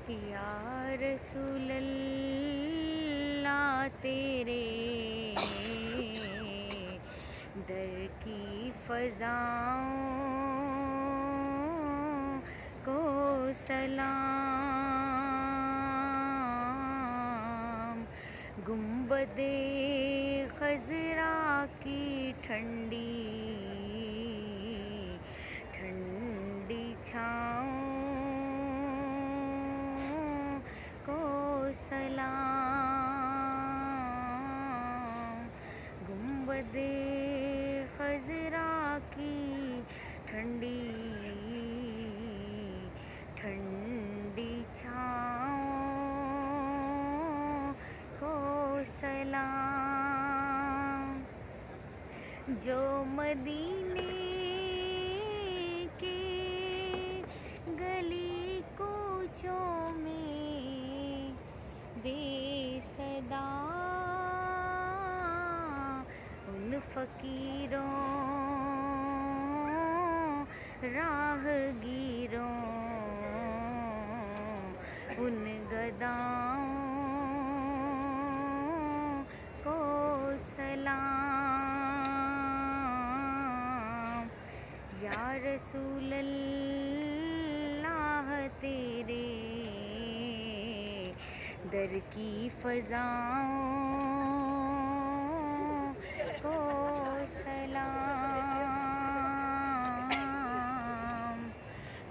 یا رسول اللہ تیرے در کی فضاؤں کو سلام، گنبد خضرا کی ٹھنڈی ٹھنڈی چھاؤں کو سلام، گنبد خضرا کی ٹھنڈی ٹھنڈی چھاؤں کو سلام، جو مدینے کے گلی کوچوں میں بے صدا ان فقیروں راہ گیروں ان گداؤں کو سلام، یا رسول اللہ تیرے در کی فضاؤں کو سلام،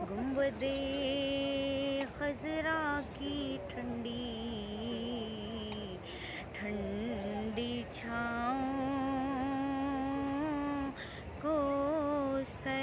گنبد خضرا کی ٹھنڈی ٹھنڈی چھاؤں کو سلام۔